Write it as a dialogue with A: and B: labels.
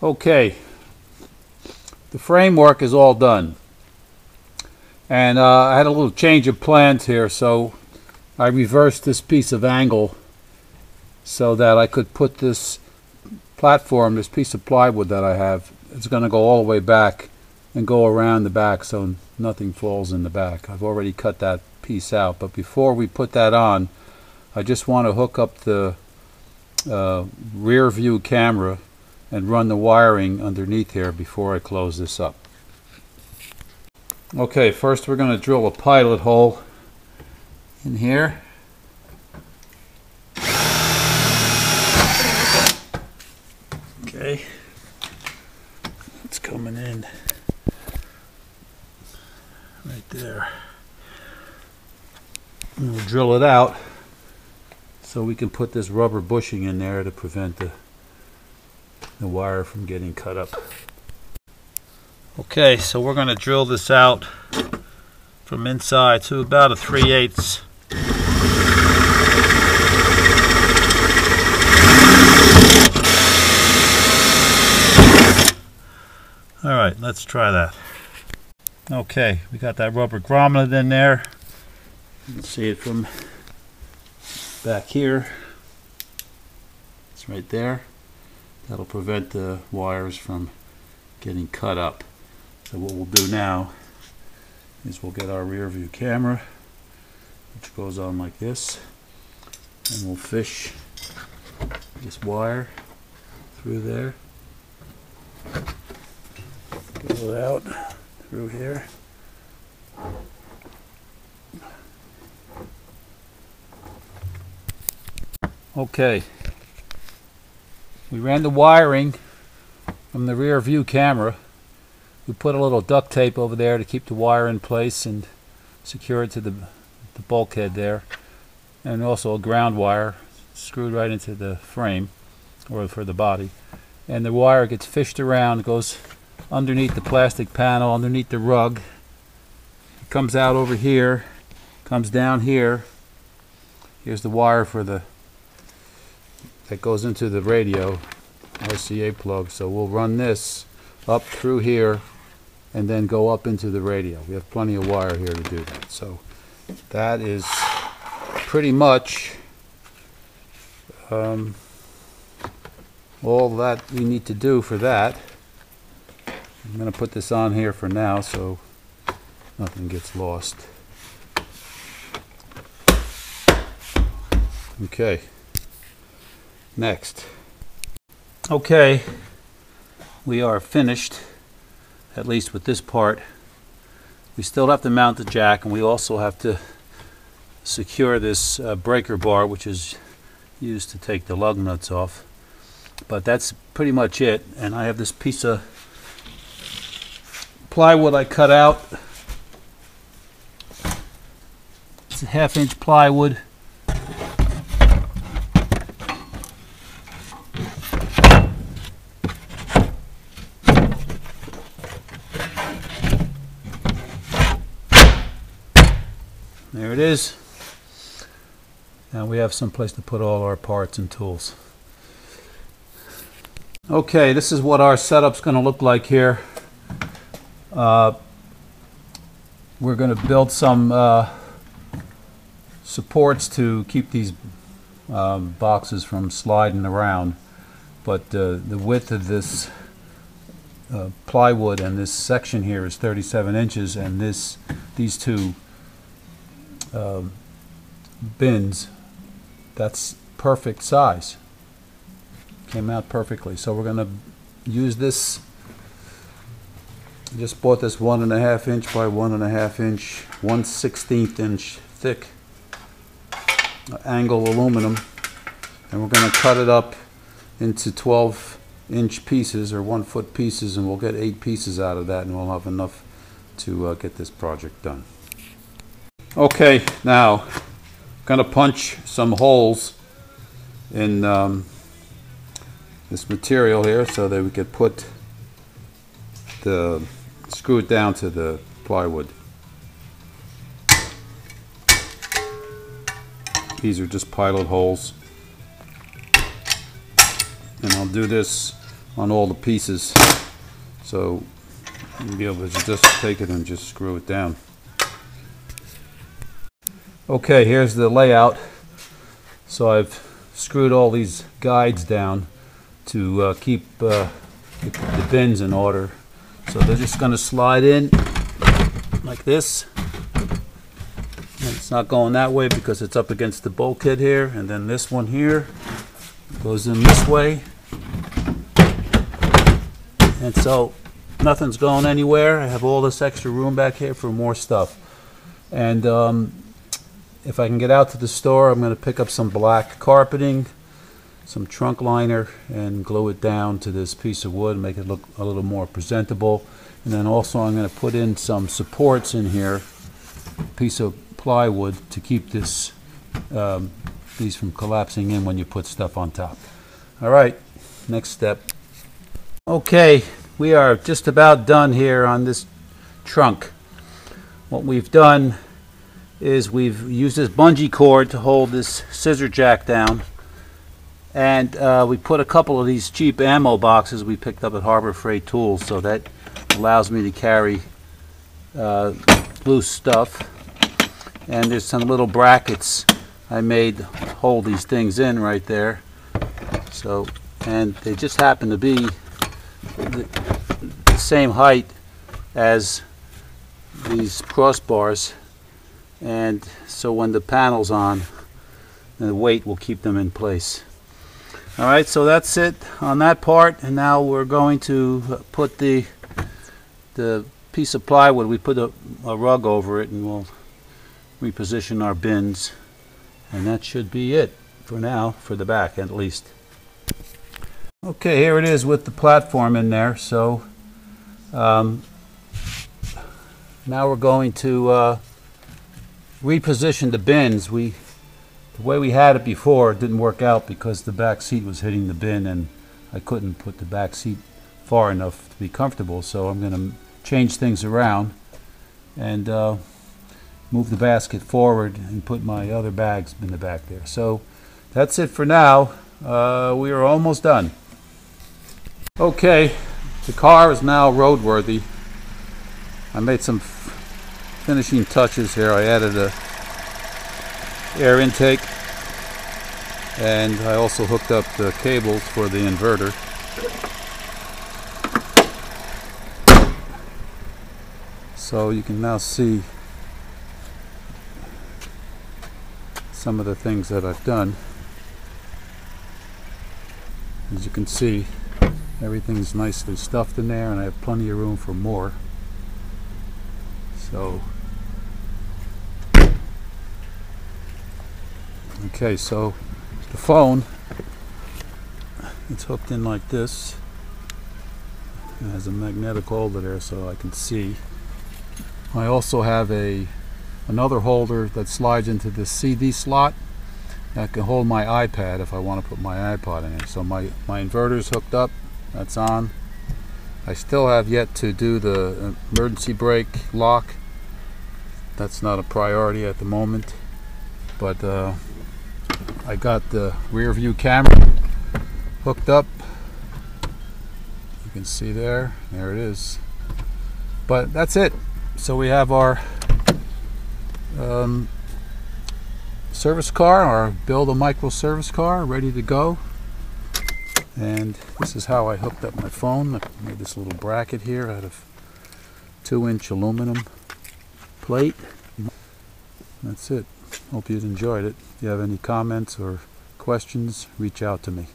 A: Okay, the framework is all done, and I had a little change of plans here, so I reversed this piece of angle so that I could put this platform, this piece of plywood that I have, it's going to go all the way back and go around the back so nothing falls in the back. I've already cut that piece out, but before we put that on, I just want to hook up the rear view camera and run the wiring underneath here before I close this up. Okay, first we're going to drill a pilot hole in here. Okay, it's coming in right there. And we'll drill it out so we can put this rubber bushing in there to prevent the wire from getting cut up. Okay, so we're going to drill this out from inside to about a 3/8. Alright, let's try that. Okay, we got that rubber grommet in there. You can see it from back here. It's right there. That'll prevent the wires from getting cut up. So what we'll do now is we'll get our rear view camera, which goes on like this, and we'll fish this wire through there, go it out through here. Okay, we ran the wiring from the rear view camera. We put a little duct tape over there to keep the wire in place and secure it to the bulkhead there, and also a ground wire screwed right into the frame or for the body, and the wire gets fished around, goes underneath the plastic panel, underneath the rug. It comes out over here, comes down here. Here's the wire for that goes into the radio RCA plug. So we'll run this up through here and then go up into the radio. We have plenty of wire here to do that. So that is pretty much all that we need to do for that. I'm going to put this on here for now so nothing gets lost. Okay, next. Okay, we are finished, at least with this part. We still have to mount the jack, and we also have to secure this breaker bar, which is used to take the lug nuts off. But that's pretty much it. And I have this piece of plywood I cut out. It's a 1/2-inch plywood. There it is. Now we have some place to put all our parts and tools. Okay, this is what our setup's going to look like here. We're going to build some supports to keep these boxes from sliding around, but the width of this plywood and this section here is 37 inches, and these two bins, that's perfect size. Came out perfectly. So we're going to use this. Just bought this 1.5 inch by 1.5 inch, 1/16 inch thick angle aluminum, and we're going to cut it up into 12-inch pieces or 1-foot pieces, and we'll get 8 pieces out of that, and we'll have enough to get this project done. Okay, now I'm going to punch some holes in this material here so that we could put screw it down to the plywood. These are just pilot holes, and I'll do this on all the pieces, so you'll be able to just take it and just screw it down. Okay, here's the layout. So I've screwed all these guides down to keep the bins in order. So they're just going to slide in like this. And it's not going that way because it's up against the bulkhead here. And then this one here goes in this way. And so nothing's going anywhere. I have all this extra room back here for more stuff. And if I can get out to the store, I'm going to pick up some black carpeting, some trunk liner, and glue it down to this piece of wood and make it look a little more presentable. And then also I'm going to put in some supports in here, a piece of plywood to keep this these from collapsing in when you put stuff on top. All right, next step. Okay, we are just about done here on this trunk. What we've done is we've used this bungee cord to hold this scissor jack down, and we put a couple of these cheap ammo boxes we picked up at Harbor Freight Tools, so that allows me to carry loose stuff. And there's some little brackets I made hold these things in right there. So, and they just happen to be the same height as these crossbars, and so when the panel's on, the weight will keep them in place. Alright, so that's it on that part, and now we're going to put the piece of plywood, we put a rug over it, and we'll reposition our bins, and that should be it for now, for the back at least. Okay, here it is with the platform in there. So now we're going to reposition the bins. The way we had it before, it didn't work out because the back seat was hitting the bin, and I couldn't put the back seat far enough to be comfortable. So I'm going to change things around and move the basket forward and put my other bags in the back there. So that's it for now. We are almost done. Okay, the car is now roadworthy. I made some finishing touches here. I added a air intake, and I also hooked up the cables for the inverter. So you can now see some of the things that I've done. As you can see, everything's nicely stuffed in there, and I have plenty of room for more. So, okay, so the phone, it's hooked in like this. It has a magnetic holder there so I can see. I also have another holder that slides into the CD slot that can hold my iPad if I want to put my iPod in it. So my inverter's hooked up, that's on. I still have yet to do the emergency brake lock. That's not a priority at the moment, but I got the rear view camera hooked up. You can see there it is. But that's it. So we have our service car, our Build a Micro service car, ready to go. And this is how I hooked up my phone. I made this little bracket here out of 2-inch aluminum plate. That's it. Hope you enjoyed it. If you have any comments or questions, reach out to me.